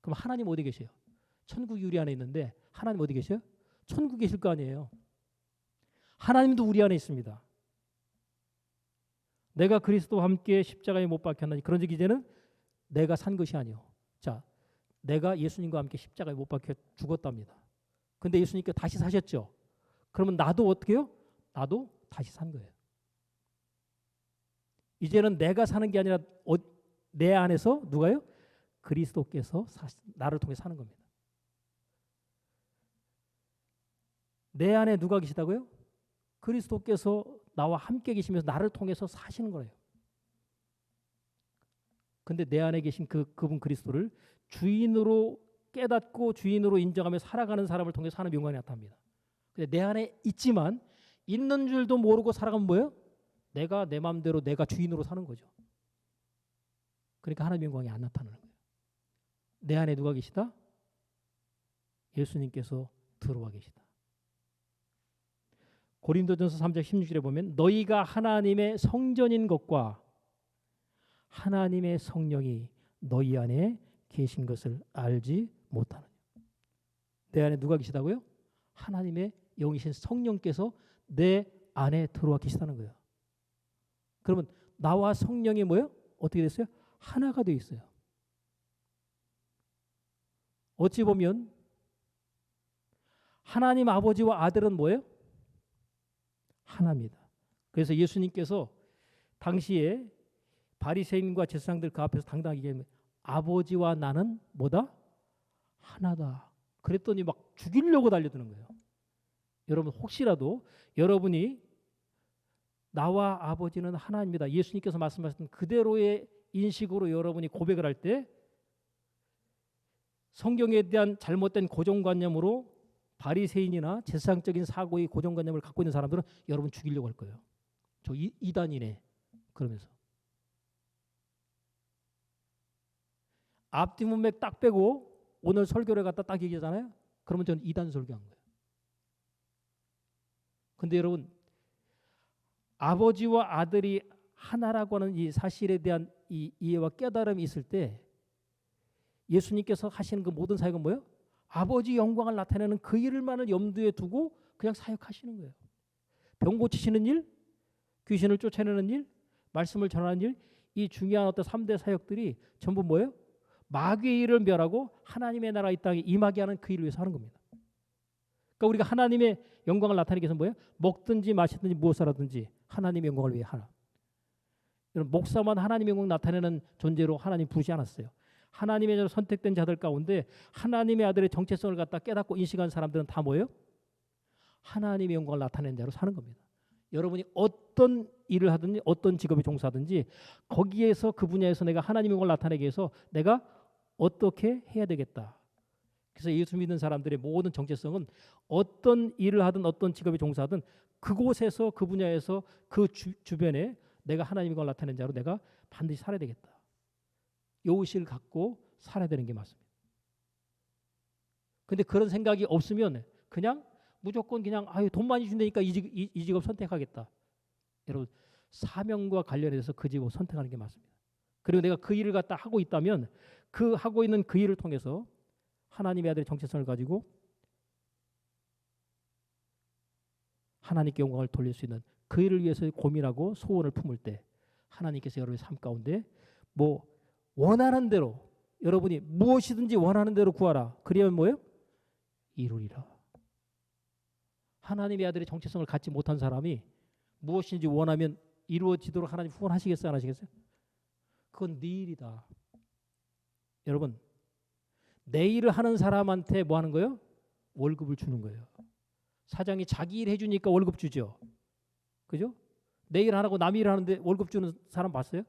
그럼 하나님 어디 계세요? 천국이 우리 안에 있는데 하나님 어디 계세요? 천국에 계실 거 아니에요. 하나님도 우리 안에 있습니다. 내가 그리스도와 함께 십자가에 못 박혔나니 그런즉 이제는 내가 산 것이 아니요. 자, 내가 예수님과 함께 십자가에 못 박혀 죽었답니다. 근데 예수님께 다시 사셨죠. 그러면 나도 어떻게 해요? 나도 다시 산 거예요. 이제는 내가 사는 게 아니라 내 안에서 누가요? 그리스도께서 나를 통해 사는 겁니다. 내 안에 누가 계시다고요? 그리스도께서 나와 함께 계시면서 나를 통해서 사시는 거예요. 근데 내 안에 계신 그분 그리스도를 주인으로 깨닫고 주인으로 인정하며 살아가는 사람을 통해 사는 영광이 나타납니다. 근데 내 안에 있지만 있는 줄도 모르고 살아가면 뭐예요? 내가 내 마음대로 내가 주인으로 사는 거죠. 그러니까 하나님의 영광이 안 나타나는 거예요. 내 안에 누가 계시다? 예수님께서 들어와 계시다. 고린도전서 3장 16절에 보면 너희가 하나님의 성전인 것과 하나님의 성령이 너희 안에 계신 것을 알지 못하느냐. 내 안에 누가 계시다고요? 하나님의 영이신 성령께서 내 안에 들어와 계시다는 거예요. 그러면 나와 성령이 뭐예요? 어떻게 됐어요? 하나가 되어 있어요. 어찌 보면 하나님 아버지와 아들은 뭐예요? 하나입니다. 그래서 예수님께서 당시에 바리새인과 제사장들 그 앞에서 당당하게 얘기하면 아버지와 나는 뭐다? 하나다. 그랬더니 막 죽이려고 달려드는 거예요. 여러분 혹시라도 여러분이 나와 아버지는 하나입니다. 예수님께서 말씀하셨던 그대로의 인식으로 여러분이 고백을 할 때 성경에 대한 잘못된 고정관념으로 바리새인이나 제사장적인 사고의 고정관념을 갖고 있는 사람들은 여러분 죽이려고 할 거예요. 저 이단이네. 그러면서 앞뒤 문맥 딱 빼고 오늘 설교를 갖다 딱 얘기하잖아요. 그러면 저는 이단 설교한 거예요. 근데 여러분 아버지와 아들이 하나라고 하는 이 사실에 대한 이 이해와 깨달음이 있을 때 예수님께서 하시는 그 모든 사역은 뭐예요? 아버지 영광을 나타내는 그 일만을 염두에 두고 그냥 사역하시는 거예요. 병 고치시는 일, 귀신을 쫓아내는 일, 말씀을 전하는 일, 이 중요한 어떤 3대 사역들이 전부 뭐예요? 마귀의 일을 멸하고 하나님의 나라 이 땅에 임하게 하는 그 일을 위해서 하는 겁니다. 그러니까 우리가 하나님의 영광을 나타내기 위해서 뭐예요? 먹든지 마시든지 무엇을 하든지 하나님의 영광을 위해 하라. 여러분 목사만 하나님의 영광 나타내는 존재로 하나님 부르지 않았어요. 하나님의 선택된 자들 가운데 하나님의 아들의 정체성을 갖다 깨닫고 인식한 사람들은 다 뭐예요? 하나님의 영광을 나타내는 자로 사는 겁니다. 여러분이 어떤 일을 하든지 어떤 직업에 종사하든지 거기에서 그 분야에서 내가 하나님의 영광을 나타내기 위해서 내가 어떻게 해야 되겠다. 그래서 예수 믿는 사람들의 모든 정체성은 어떤 일을 하든 어떤 직업에 종사하든 그곳에서 그 분야에서 그 주변에 내가 하나님의 영광을 나타내는 자로 내가 반드시 살아야 되겠다. 이 의식을 갖고 살아야 되는 게 맞습니다. 근데 그런 생각이 없으면 그냥 무조건 그냥 돈 많이 준다니까 이 직업 선택하겠다. 여러분 사명과 관련해서 그 직업 선택하는 게 맞습니다. 그리고 내가 그 일을 갖다 하고 있다면 그 하고 있는 그 일을 통해서 하나님의 아들의 정체성을 가지고 하나님께 영광을 돌릴 수 있는 그 일을 위해서 고민하고 소원을 품을 때 하나님께서 여러분의 삶 가운데 뭐 원하는 대로 여러분이 무엇이든지 원하는 대로 구하라. 그러면 뭐예요? 이루리라. 하나님의 아들의 정체성을 갖지 못한 사람이 무엇인지 원하면 이루어지도록 하나님 후원하시겠어요? 안 하시겠어요? 그건 네 일이다. 여러분, 내 일을 하는 사람한테 뭐 하는 거예요? 월급을 주는 거예요. 사장이 자기 일 해주니까 월급 주죠. 그죠? 내 일 안 하고 남 일 하는데 월급 주는 사람 봤어요?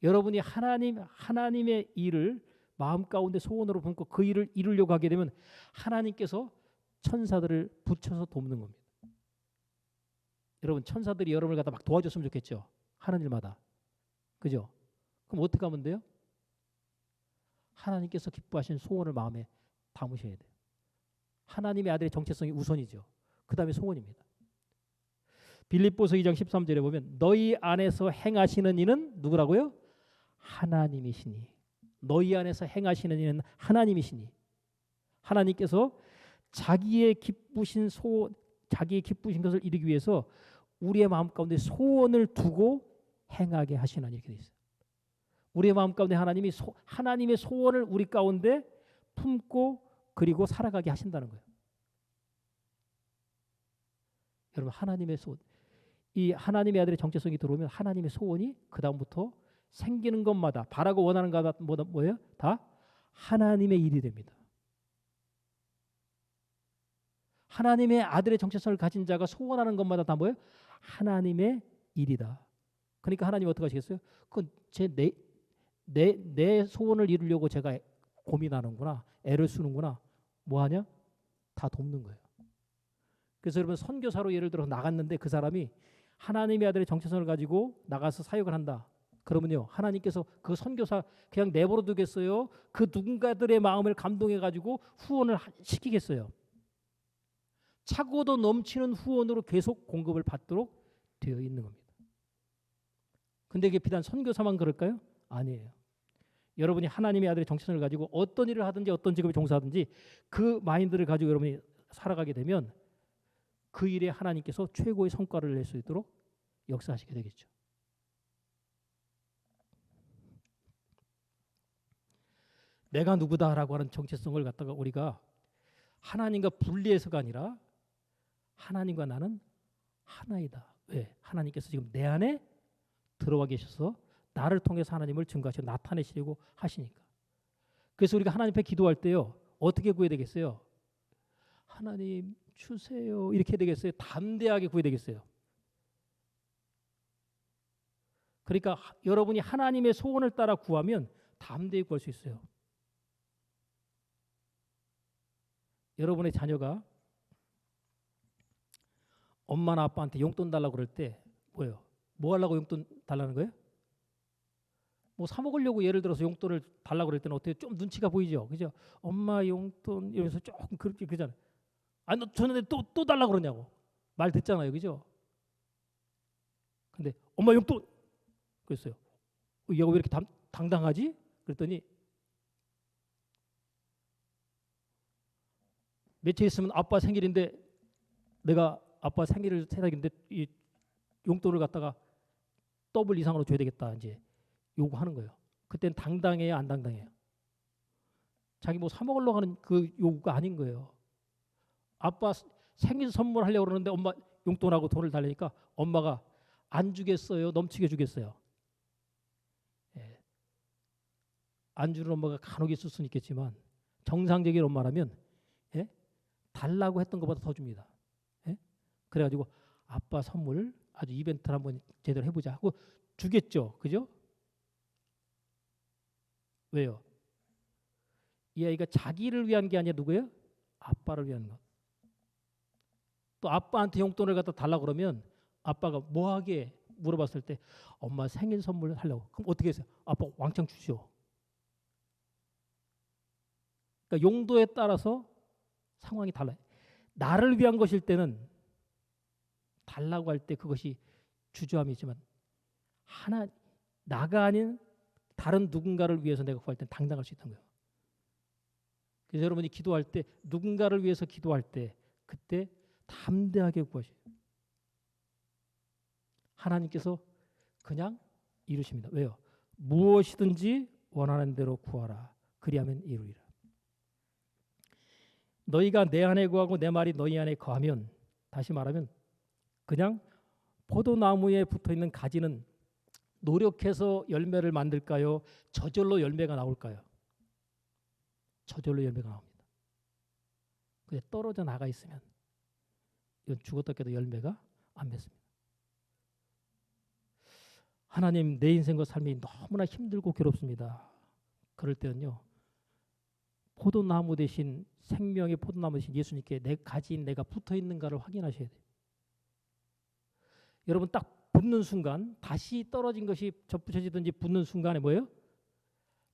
여러분이 하나님의 일을 마음 가운데 소원으로 품고 그 일을 이루려고 하게 되면 하나님께서 천사들을 붙여서 돕는 겁니다. 여러분, 천사들이 여러분을 갖다 막 도와줬으면 좋겠죠. 하는 일마다. 그죠? 그럼 어떻게 하면 돼요? 하나님께서 기뻐하신 소원을 마음에 담으셔야 돼요. 하나님의 아들의 정체성이 우선이죠. 그 다음에 소원입니다. 빌립보서 2장 13절에 보면 너희 안에서 행하시는 이는 누구라고요? 하나님이시니. 너희 안에서 행하시는 이는 하나님이시니. 하나님께서 자기의 기쁘신 것을 이루기 위해서 우리의 마음 가운데 소원을 두고 행하게 하시나니 이렇게 돼 있어요. 우리의 마음 가운데 하나님의 소원을 우리 가운데 품고 그리고 살아가게 하신다는 거예요. 여러분, 하나님의 소원, 이 하나님의 아들의 정체성이 들어오면 하나님의 소원이 그 다음부터 생기는 것마다 바라고 원하는 것마다 뭐예요? 다 하나님의 일이 됩니다. 하나님의 아들의 정체성을 가진 자가 소원하는 것마다 다 뭐예요? 하나님의 일이다. 그러니까 하나님 어떻게 하시겠어요? 그건 내 소원을 이루려고 제가 고민하는구나, 애를 쓰는구나, 뭐하냐? 다 돕는 거예요. 그래서 여러분, 선교사로 예를 들어서 나갔는데 그 사람이 하나님의 아들의 정체성을 가지고 나가서 사역을 한다. 그러면요, 하나님께서 그 선교사 그냥 내버려 두겠어요? 그 누군가들의 마음을 감동해 가지고 후원을 시키겠어요? 차고도 넘치는 후원으로 계속 공급을 받도록 되어 있는 겁니다. 근데 이게 비단 선교사만 그럴까요? 아니에요. 여러분이 하나님의 아들의 정체성을 가지고 어떤 일을 하든지 어떤 직업에 종사하든지 그 마인드를 가지고 여러분이 살아가게 되면 그 일에 하나님께서 최고의 성과를 낼 수 있도록 역사하시게 되겠죠. 내가 누구다라고 하는 정체성을 갖다가 우리가 하나님과 분리해서가 아니라 하나님과 나는 하나이다. 왜? 하나님께서 지금 내 안에 들어와 계셔서 나를 통해서 하나님을 증거하시고 나타내시려고 하시니까. 그래서 우리가 하나님 앞에 기도할 때요, 어떻게 구해야 되겠어요? 하나님 주세요 이렇게 되겠어요? 담대하게 구해야 되겠어요? 그러니까 여러분이 하나님의 소원을 따라 구하면 담대히 구할 수 있어요. 여러분의 자녀가 엄마나 아빠한테 용돈 달라고 그럴 때 뭐예요? 뭐 하려고 용돈 달라는 거예요? 뭐 사 먹으려고 예를 들어서 용돈을 달라고 그럴 때는 어떻게 좀 눈치가 보이죠? 그죠? 엄마 용돈 이러면서 조금 그렇게 그러잖아요. 아, 너 저는 또 달라고 그러냐고 말 듣잖아요. 그죠? 근데 엄마 용돈 그랬어요. 얘가 왜 이렇게 당당하지? 그랬더니 며칠 있으면 아빠 생일인데 내가 아빠 생일을 세상인데 이 용돈을 갖다가 더블 이상으로 줘야 되겠다 이제 요구하는 거예요. 그때는 당당해요, 안 당당해요? 자기 뭐 사 먹으려고 하는 그 요구가 아닌 거예요. 아빠 생일 선물하려고 그러는데 엄마 용돈하고 돈을 달라니까 엄마가 안 주겠어요, 넘치게 주겠어요? 예. 안 주는 엄마가 간혹 있을 수는 있겠지만 정상적인 엄마라면 예? 달라고 했던 것보다 더 줍니다. 예? 그래가지고 아빠 선물 아주 이벤트를 한번 제대로 해보자 하고 주겠죠. 그죠? 왜요? 이 아이가 자기를 위한 게 아니라 누구예요? 아빠를 위한 것. 또 아빠한테 용돈을 갖다 달라고 그러면 아빠가 뭐하게 물어봤을 때 엄마 생일 선물 하려고. 그럼 어떻게 했어요? 아빠 왕창 주시오. 그러니까 용도에 따라서 상황이 달라요. 나를 위한 것일 때는 달라고 할 때 그것이 주저함이지만 나가 아닌 다른 누군가를 위해서 내가 구할 때는 당당할 수 있다는 거예요. 그래서 여러분이 기도할 때 누군가를 위해서 기도할 때 그때 담대하게 구하셔요. 하나님께서 그냥 이루십니다. 왜요? 무엇이든지 원하는 대로 구하라. 그리하면 이루리라. 너희가 내 안에 거하고 내 말이 너희 안에 거하면, 다시 말하면 그냥 포도나무에 붙어있는 가지는 노력해서 열매를 만들까요? 저절로 열매가 나올까요? 저절로 열매가 나옵니다. 근데 떨어져 나가 있으면 이건 죽었다 깨도 열매가 안 맺습니다. 하나님, 내 인생과 삶이 너무나 힘들고 괴롭습니다. 그럴 때는요, 포도나무 대신, 생명의 포도나무 대신 예수님께 내 가지인 내가 붙어 있는가를 확인하셔야 돼요. 여러분, 딱 붙는 순간, 다시 떨어진 것이 접붙여지든지 붙는 순간에 뭐예요?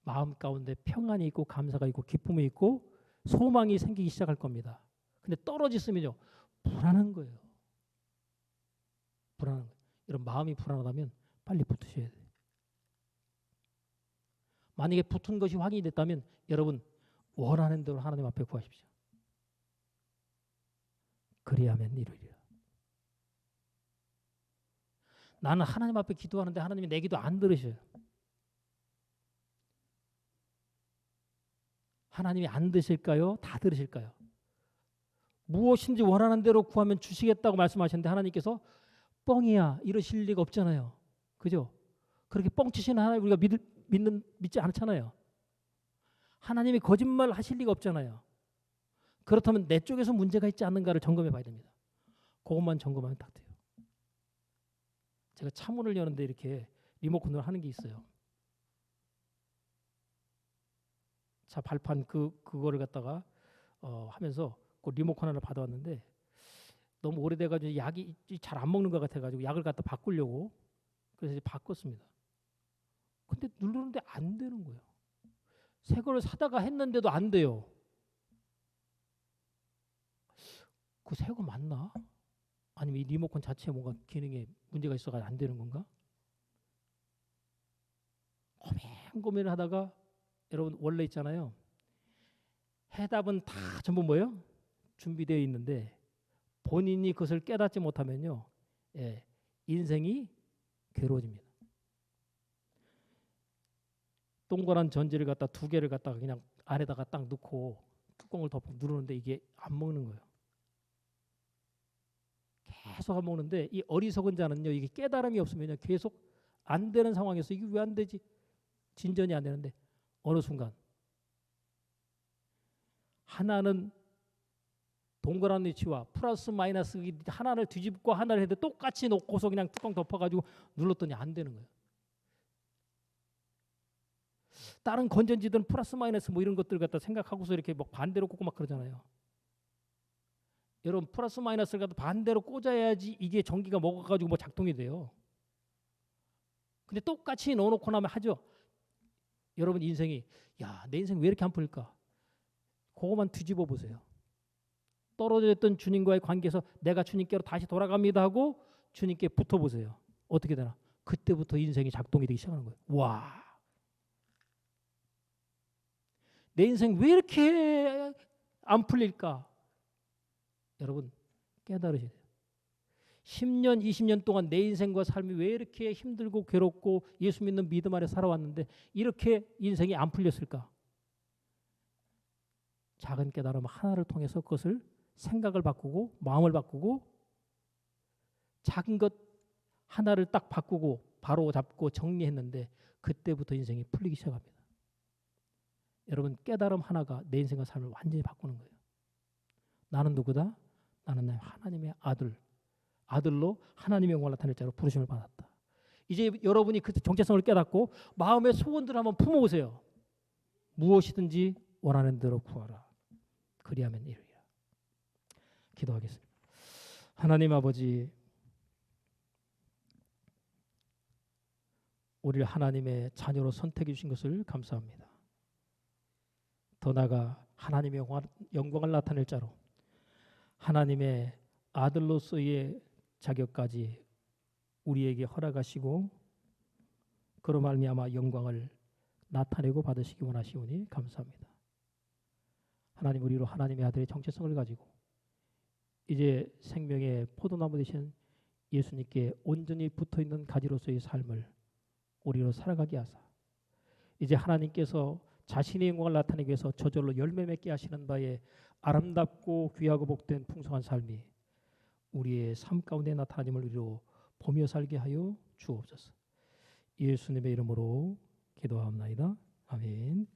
마음 가운데 평안이 있고 감사가 있고 기쁨이 있고 소망이 생기기 시작할 겁니다. 근데 떨어졌으면요, 불안한 거예요. 불안한 거예요. 여러분, 마음이 불안하다면 빨리 붙으셔야 돼요. 만약에 붙은 것이 확인이 됐다면 여러분, 원하는 대로 하나님 앞에 구하십시오. 그리하면 이루리라. 나는 하나님 앞에 기도하는데 하나님이 내 기도 안 들으셔요. 하나님이 안 들으실까요? 다 들으실까요? 무엇인지 원하는 대로 구하면 주시겠다고 말씀하셨는데 하나님께서 뻥이야 이러실 리가 없잖아요. 그죠? 그렇게 뻥치시는 하나님 우리가 믿지 않잖아요. 하나님이 거짓말 하실 리가 없잖아요. 그렇다면 내 쪽에서 문제가 있지 않는가를 점검해 봐야 됩니다. 그것만 점검하면 딱 돼요. 제가 차문을 여는데 이렇게 리모컨으로 하는 게 있어요. 차 발판 그거를 갖다가 하면서 그 리모컨 하나 받아왔는데 너무 오래돼가지고 약이 잘 안 먹는 것 같아가지고 약을 갖다 바꾸려고 그래서 이제 바꿨습니다. 근데 누르는데 안 되는 거예요. 새 거를 사다가 했는데도 안 돼요. 그 새 거 맞나? 아니면 이 리모컨 자체에 뭔가 기능에 문제가 있어가지고 안 되는 건가? 고민을 하다가 여러분 원래 있잖아요. 해답은 다 전부 뭐예요? 준비되어 있는데 본인이 그것을 깨닫지 못하면요, 인생이 괴로워집니다. 동그란 전지를 갖다 두 개를 갖다가 그냥 안에다가 딱 넣고 뚜껑을 덮고 누르는데 이게 안 먹는 거예요. 계속 안 먹는데 이 어리석은 자는요, 이게 깨달음이 없으면요 계속 안 되는 상황에서 이게 왜 안 되지? 진전이 안 되는데 어느 순간 하나는 동그란 위치와 플러스 마이너스 하나를 뒤집고 하나를 해도 똑같이 놓고서 그냥 뚜껑 덮어가지고 눌렀더니 안 되는 거예요. 다른 건전지들은 플러스 마이너스 뭐 이런 것들 갖다 생각하고서 이렇게 막 반대로 꽂고 막 그러잖아요. 여러분, 플러스 마이너스를 갖다 반대로 꽂아야지 이게 전기가 먹어가지고 뭐 작동이 돼요. 근데 똑같이 넣어놓고 나면 하죠. 여러분 인생이 내 인생 왜 이렇게 안 풀릴까? 그거만 뒤집어 보세요. 떨어져 있던 주님과의 관계에서 내가 주님께로 다시 돌아갑니다 하고 주님께 붙어보세요. 어떻게 되나? 그때부터 인생이 작동이 되기 시작하는 거예요. 와, 내 인생 왜 이렇게 안 풀릴까? 여러분 깨달으셔야 돼요. 10년, 20년 동안 내 인생과 삶이 왜 이렇게 힘들고 괴롭고 예수 믿는 믿음 아래 살아왔는데 이렇게 인생이 안 풀렸을까? 작은 깨달음 하나를 통해서 그것을 생각을 바꾸고 마음을 바꾸고 작은 것 하나를 딱 바꾸고 바로 잡고 정리했는데 그때부터 인생이 풀리기 시작합니다. 여러분 깨달음 하나가 내 인생과 삶을 완전히 바꾸는 거예요. 나는 누구다? 나는 하나님의 아들로 하나님의 영광을 나타낼 자로 부르심을 받았다. 이제 여러분이 그 정체성을 깨닫고 마음의 소원들을 한번 품어보세요. 무엇이든지 원하는 대로 구하라. 그리하면 이루리라. 기도하겠습니다. 하나님 아버지, 우리를 하나님의 자녀로 선택해 주신 것을 감사합니다. 더 나아가 하나님의 영광을 나타낼 자로 하나님의 아들로서의 자격까지 우리에게 허락하시고 그로 말미암아 영광을 나타내고 받으시기 원하시오니 감사합니다. 하나님, 우리로 하나님의 아들의 정체성을 가지고 이제 생명의 포도나무 되신 예수님께 온전히 붙어있는 가지로서의 삶을 우리로 살아가게 하사 이제 하나님께서 자신의 영광을 나타내기 위해서 저절로 열매 맺게 하시는 바에 아름답고 귀하고 복된 풍성한 삶이 우리의 삶 가운데 나타남을 우리로 보며 살게 하여 주옵소서. 예수님의 이름으로 기도하옵나이다. 아멘.